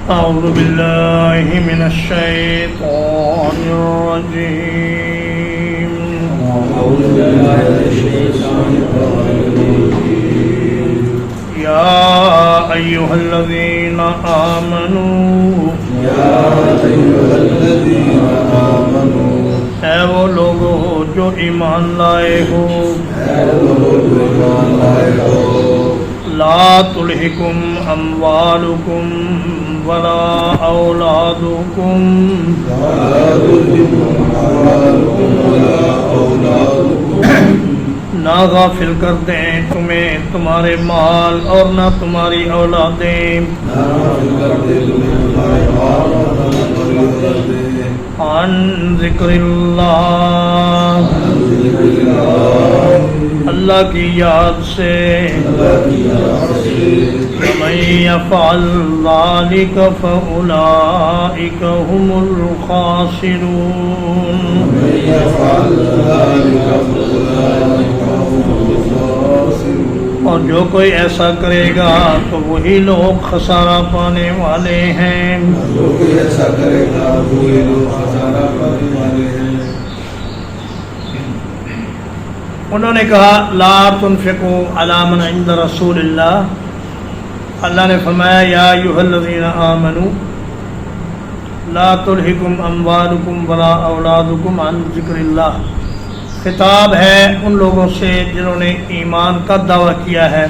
أعوذ بالله من الشيطان الرجيم يا أيها الذين آمنوا اے وہ لوگو جو ایمان لائے ہو لا تلہکم اموالکم ولا اولادکم نہ غافل کر دیں تمہیں تمہارے مال اور نہ تمہاری اولادیں عن ذکر اللہ اللہ کی یاد سے ومن يفعل ذلك فأولئك هم الخاسرون اور جو کوئی ایسا کرے گا تو وہی لوگ خسارہ پانے والے ہیں انہوں نے کہا لا تنفقوا علی من عند رسول اللہ اللہ نے فرمایا یا ایھا الذین آمنوا لا تلہکم اموالکم ولا اولادکم عن ذکر اللہ خطاب ہے ان لوگوں سے جنہوں نے ایمان کا دعویٰ کیا ہے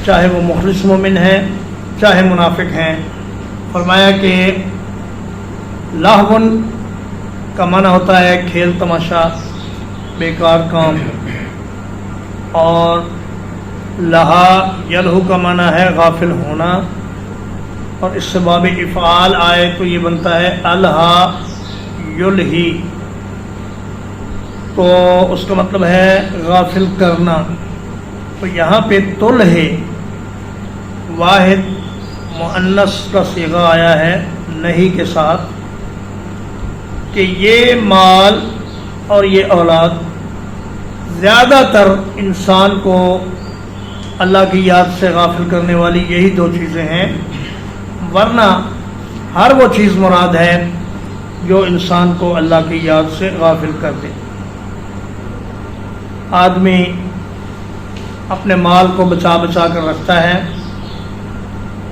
چاہے وہ مخلص مومن ہیں چاہے منافق ہیں فرمایا کہ لہو کا معنی ہوتا ہے کھیل تماشا بیکار کام اور لہا یلہو کا معنی ہے غافل ہونا اور اس سے باب افعال آئے تو یہ بنتا ہے الہا یلہی تو اس کا مطلب ہے غافل کرنا تو یہاں پہ تلہے واحد مؤنث کا صیغہ آیا ہے نہیں کے ساتھ کہ یہ مال اور یہ اولاد زیادہ تر انسان کو اللہ کی یاد سے غافل کرنے والی یہی دو چیزیں ہیں ورنہ ہر وہ چیز مراد ہے جو انسان کو اللہ کی یاد سے غافل کر دے آدمی اپنے مال کو بچا بچا کر رکھتا ہے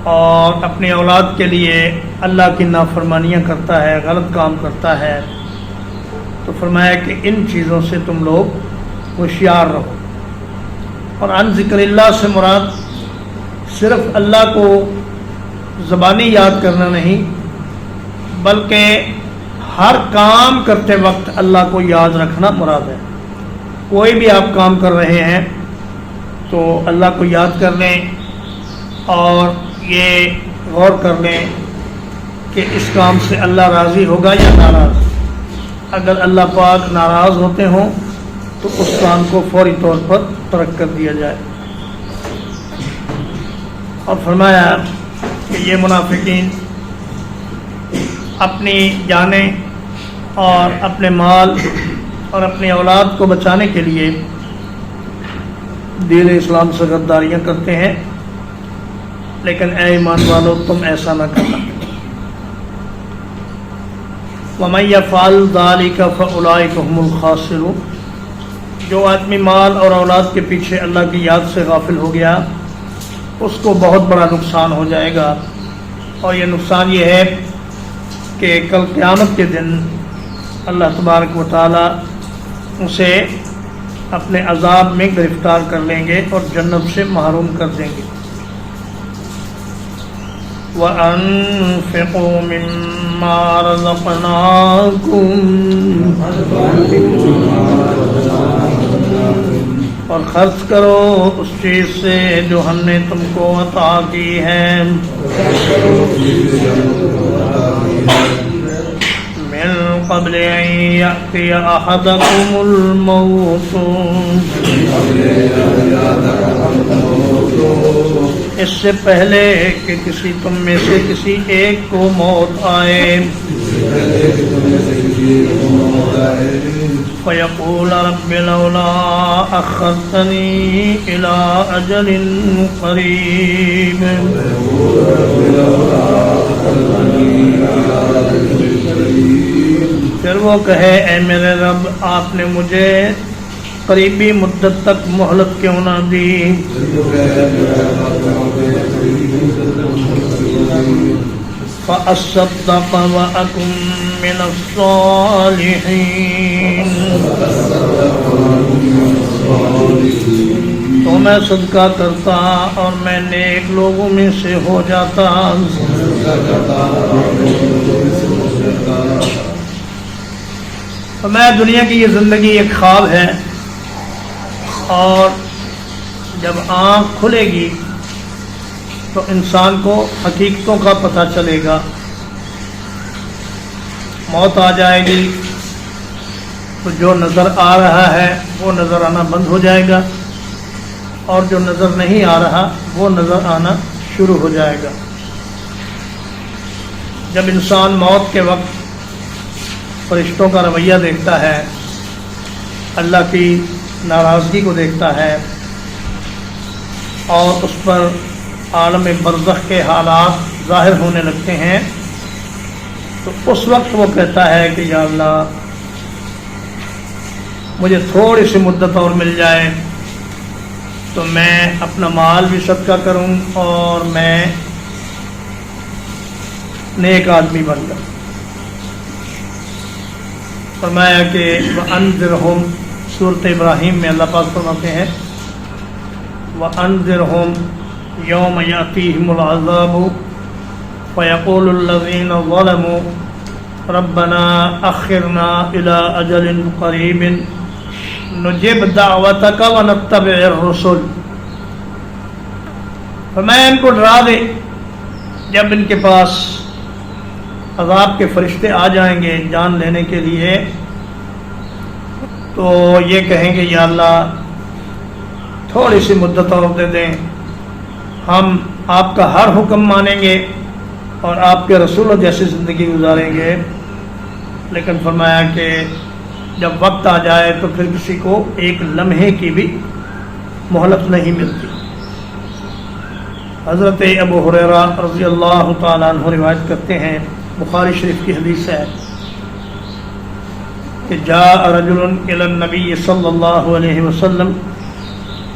اور اپنی اولاد کے لیے اللہ کی نافرمانیاں کرتا ہے غلط کام کرتا ہے تو فرمایا کہ ان چیزوں سے تم لوگ ہوشیار رہو اور عن ذکر اللہ سے مراد صرف اللہ کو زبانی یاد کرنا نہیں بلکہ ہر کام کرتے وقت اللہ کو یاد رکھنا مراد ہے کوئی بھی آپ کام کر رہے ہیں تو اللہ کو یاد کر لیں اور یہ غور کر لیں کہ اس کام سے اللہ راضی ہوگا یا ناراض اگر اللہ پاک ناراض ہوتے ہوں تو اس کام کو فوری طور پر ترک کر دیا جائے اور فرمایا کہ یہ منافقین اپنی جانیں اور اپنے مال اور اپنی اولاد کو بچانے کے لیے دین اسلام سے غداریاں کرتے ہیں لیکن اے ایمان والو تم ایسا نہ کرنا وَمَن يَفْعَلْ ذَلِكَ فَأُولَئِكَ هُمُ الْخَاسِرُونَ جو آدمی مال اور اولاد کے پیچھے اللہ کی یاد سے غافل ہو گیا اس کو بہت بڑا نقصان ہو جائے گا اور یہ نقصان یہ ہے کہ کل قیامت کے دن اللہ تبارک و تعالی اسے اپنے عذاب میں گرفتار کر لیں گے اور جنت سے محروم کر دیں گے وَأَنفِقُوا مِمَّا رَزَقْنَاكُمْ اور خرچ کرو اس چیز سے جو ہم نے تم کو عطا کی ہے من قبل ان یأتی احدکم الموت اس سے پہلے کہ کسی تم میں سے کسی ایک کو موت آئے فَيَقُولَ رَبِّ لَوْلَا أَخَّرْتَنِي إِلَىٰ أَجَلٍ قَرِيبٍ وہ کہے اے میرے رب آپ نے مجھے قریبی مدت تک مہلت کیوں نہ دی؟ فَأَصَّدَّقَ وَأَكُن مِّنَ الصَّالِحِينَ، تو میں صدقہ کرتا اور میں نیک لوگوں میں سے ہو جاتا۔ تو میں دنیا کی یہ زندگی ایک خواب ہے، اور جب آنکھ کھلے گی تو انسان کو حقیقتوں کا پتہ چلے گا۔ موت آ جائے گی تو جو نظر آ رہا ہے وہ نظر آنا بند ہو جائے گا، اور جو نظر نہیں آ رہا وہ نظر آنا شروع ہو جائے گا۔ جب انسان موت کے وقت فرشتوں کا رویہ دیکھتا ہے، اللہ کی ناراضگی کو دیکھتا ہے، اور اس پر عالم برزخ کے حالات ظاہر ہونے لگتے ہیں، تو اس وقت وہ کہتا ہے کہ یا اللہ مجھے تھوڑی سی مدت اور مل جائے تو میں اپنا مال بھی صدقہ کروں اور میں نیک آدمی بن جاؤں۔ فرمایا کہ وَأَنذِرْهُمْ، سورۃ ابراہیم میں اللہ پاک فرماتے ہیں وَأَنذِرْهُمْ يَوْمَ يَأْتِيهِمُ الْعَذَابُ فَيَقُولُ الَّذِينَ ظَلَمُوا رَبَّنَا أَخِّرْنَا إِلَىٰ أَجَلٍ قَرِيبٍ نُجِبْ دَعْوَتَكَ وَنَتَّبِعِ الرُّسُلَ۔ فرمایا ان کو ڈرا دے جب ان کے پاس عذاب کے فرشتے آ جائیں گے جان لینے کے لیے، تو یہ کہیں گے یا اللہ تھوڑی سی مدت اور دے دیں، ہم آپ کا ہر حکم مانیں گے اور آپ کے رسولوں جیسی زندگی گزاریں گے۔ لیکن فرمایا کہ جب وقت آ جائے تو پھر کسی کو ایک لمحے کی بھی مہلت نہیں ملتی۔ حضرت ابو ہریرہ رضی اللہ تعالیٰ عنہ روایت کرتے ہیں، بخاری شریف کی حدیث ہے کہ جاء رجل الی النبی صلی اللہ علیہ وسلم،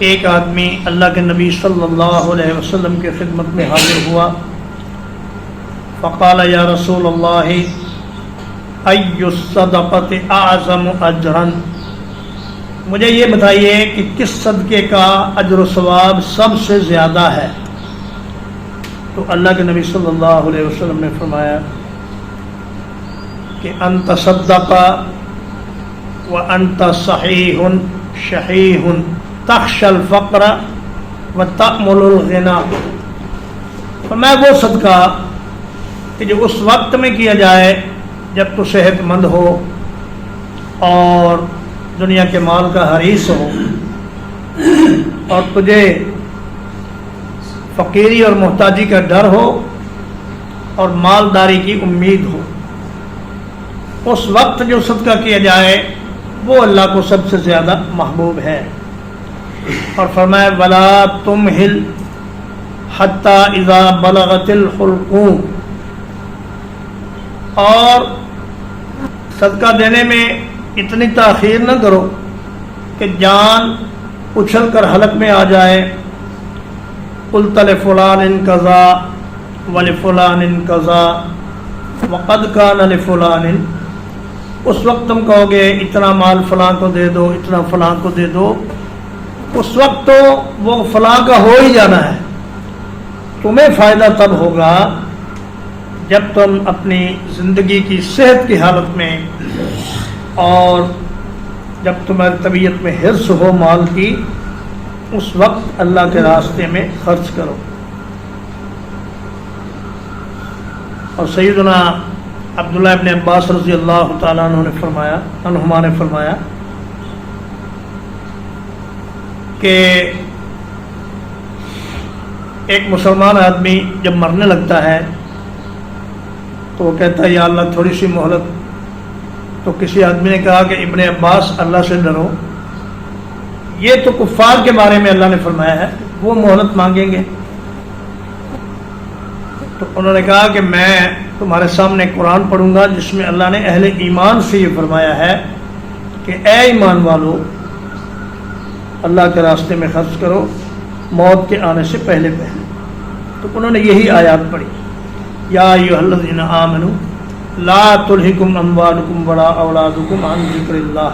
ایک آدمی اللہ کے نبی صلی اللہ علیہ وسلم کی خدمت میں حاضر ہوا۔ فقال یا رسول اللہ ای الصدقۃ اعظم اجرا، مجھے یہ بتائیے کہ کس صدقے کا اجر و ثواب سب سے زیادہ ہے؟ تو اللہ کے نبی صلی اللہ علیہ وسلم نے فرمایا کہ انت تصدق وانت صحیح شحیح تخشى الفقر وتأمل الغنى۔ فرمایا وہ صدقہ کہ جو اس وقت میں کیا جائے جب تو صحت مند ہو اور دنیا کے مال کا حریص ہو، اور تجھے فقیری اور محتاجی کا ڈر ہو اور مالداری کی امید ہو، اس وقت جو صدقہ کیا جائے وہ اللہ کو سب سے زیادہ محبوب ہے۔ اور فرمایا ولا تمہل حتی اذا بلغت الحلقوم، اور صدقہ دینے میں اتنی تاخیر نہ کرو کہ جان اچھل کر حلق میں آ جائے۔ قلت لفلان کذا ولفلان کذا وقد کان لفلان، اس وقت تم کہو گے اتنا مال فلاں کو دے دو، اتنا فلاں کو دے دو، اس وقت تو وہ فلاں کا ہو ہی جانا ہے۔ تمہیں فائدہ تب ہوگا جب تم اپنی زندگی کی صحت کی حالت میں اور جب تمہاری طبیعت میں حرص ہو مال کی، اس وقت اللہ کے راستے میں خرچ کرو۔ اور سیدنا عبداللہ ابن عباس رضی اللہ تعالیٰ عنہما نے فرمایا کہ ایک مسلمان آدمی جب مرنے لگتا ہے تو وہ کہتا ہے یا اللہ تھوڑی سی مہلت۔ تو کسی آدمی نے کہا کہ ابن عباس اللہ سے ڈرو، یہ تو کفار کے بارے میں اللہ نے فرمایا ہے، وہ مہلت مانگیں گے۔ تو انہوں نے کہا کہ میں تمہارے سامنے قرآن پڑھوں گا جس میں اللہ نے اہل ایمان سے یہ فرمایا ہے کہ اے ایمان والو اللہ کے راستے میں خرچ کرو موت کے آنے سے پہلے پہلے. تو انہوں نے یہی آیات پڑھی یا ایھا الذین آمنوا لا تلہکم اموالکم ولا اولادکم عن ذکر اللہ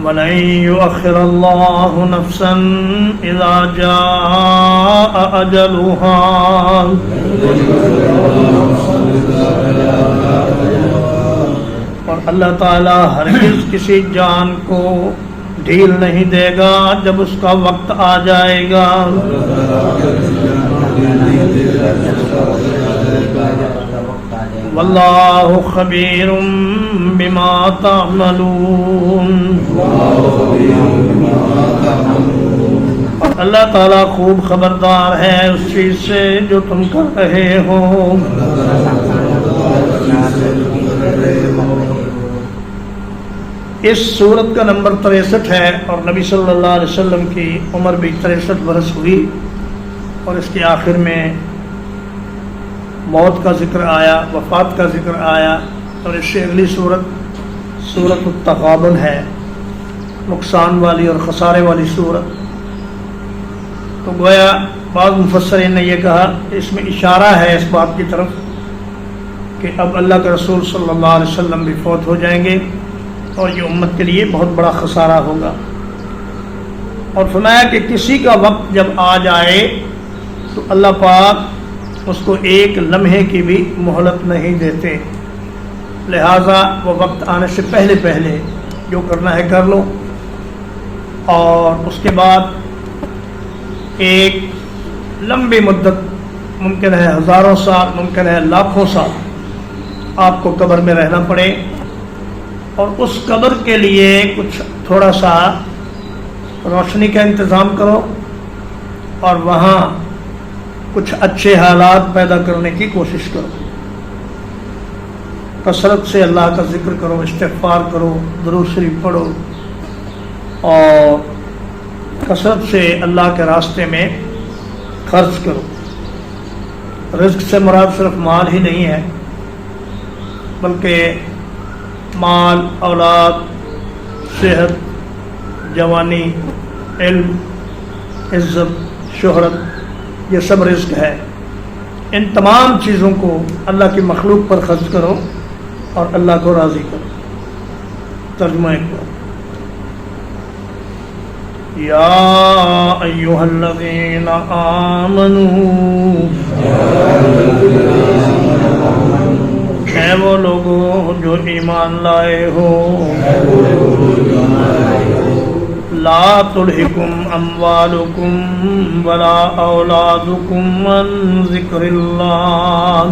وَلَن يُؤَخِّرَ اللَّهُ نَفْسًا إِذَا جَاءَ أَجَلُهَا. اور اللہ تعالیٰ ہرگز کسی جان کو ڈھیل نہیں دے گا جب اس کا وقت آ جائے گا. واللہ خبیر بما تعملون. اور اللہ تعالیٰ خوب خبردار ہے اس چیز سے جو تم کر رہے ہو. اس سورت کا نمبر 63 ہے اور نبی صلی اللہ علیہ وسلم کی عمر بھی 63 برس ہوئی اور اس کے آخر میں موت کا ذکر آیا، وفات کا ذکر آیا. اور اس سے اگلی سورت التغابن ہے، نقصان والی اور خسارے والی سورت. تو گویا بعض مفسرین نے یہ کہا اس میں اشارہ ہے اس بات کی طرف کہ اب اللہ کے رسول صلی اللہ علیہ وسلم بھی فوت ہو جائیں گے اور یہ امت کے لیے بہت بڑا خسارہ ہوگا. اور فرمایا کہ کسی کا وقت جب آ جائے تو اللہ پاک اس کو ایک لمحے کی بھی مہلت نہیں دیتے، لہٰذا وہ وقت آنے سے پہلے پہلے جو کرنا ہے کر لو. اور اس کے بعد ایک لمبی مدت، ممکن ہے ہزاروں سال، ممکن ہے لاکھوں سال آپ کو قبر میں رہنا پڑے. اور اس قبر کے لیے کچھ تھوڑا سا روشنی کا انتظام کرو اور وہاں کچھ اچھے حالات پیدا کرنے کی کوشش کرو. کثرت سے اللہ کا ذکر کرو، استغفار کرو، درود شریف پڑھو اور کثرت سے اللہ کے راستے میں خرچ کرو. رزق سے مراد صرف مال ہی نہیں ہے بلکہ مال، اولاد، صحت، جوانی، علم، عزت، شہرت، یہ سب رزق ہے. ان تمام چیزوں کو اللہ کی مخلوق پر خرچ کرو اور اللہ کو راضی کرو. ترجمہ ایک بار یا ایھا الذین آمنوا، اے وہ لوگوں جو ایمان لائے ہو، لا تلہکم اموالکم ولا اولادکم عن ذکر اللہ.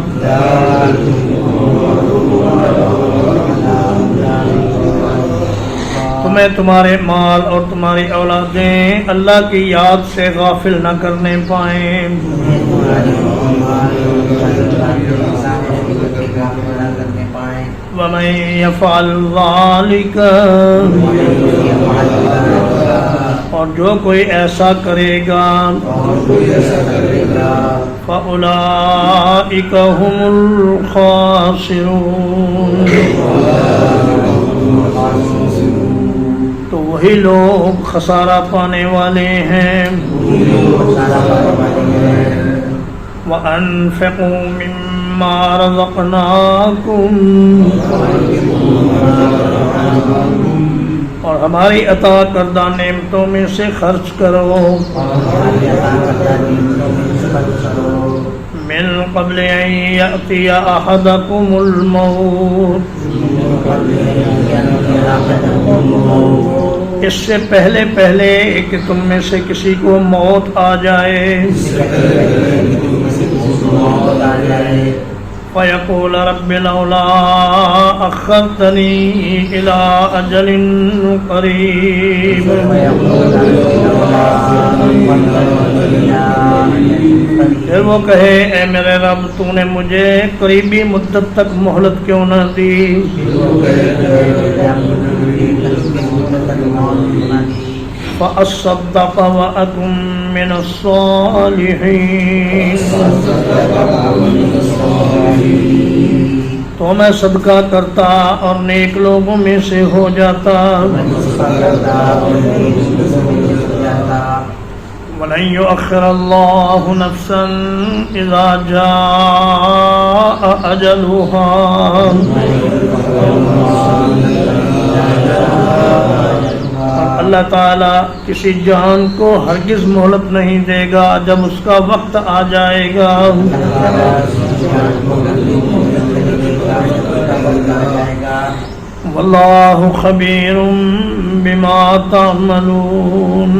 تمہیں تمہارے مال اور تمہاری اولادیں اللہ کی یاد سے غافل نہ کرنے پائیں. وَمَن يَفْعَلْ ذَلِكَ، اور جو کوئی ایسا کرے گا، فَأُولَئِكَ هُمُ الْخَاسِرُونَ، تو وہی لوگ خسارہ پانے والے ہیں. وَأَنفِقُوا مِمَّا رَزَقْنَاكُمْ، اور ہماری عطا کردہ نعمتوں میں سے خرچ کرو. من قبل ان یأتی احدکم الموت، اس سے پہلے پہلے کہ تم میں سے کسی کو موت آ جائے. فَيَقُولَ رَبِّ لَوْلَا أَخَّرْتَنِي إِلَىٰ أَجَلٍ قَرِيبٍ، پھر وہ کہے اے میرے رب تو نے مجھے قریبی مدت تک مہلت کیوں نہ دی. فأصدق وأكن من الصالحين تو میں صدقہ کرتا اور نیک لوگوں میں سے ہو جاتا وَلَن يُؤَخِّرَ اللَّهُ نَفْسًا إِذَا جَاءَ أَجَلُهَا اللہ تعالیٰ کسی جان کو ہرگز مہلت نہیں دے گا جب اس کا وقت آ جائے گا واللہ خبیر بما تعملون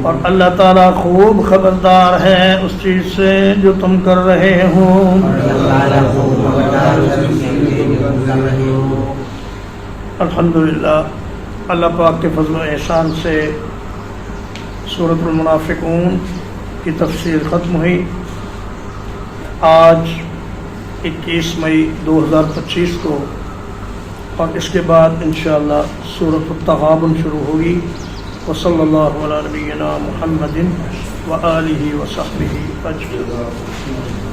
اور اللہ تعالیٰ خوب خبردار ہے اس چیز سے جو تم کر رہے ہو الحمدللہ اللہ پاک کے فضل و احسان سے سورۃ المنافقون کی تفسیر ختم ہوئی. آج 21 مئی 2025 کو اور اس کے بعد انشاءاللہ سورۃ التغابن شروع ہوگی. وصلی اللہ علی نبینا محمد وآلہ وصحبہ اجمعین.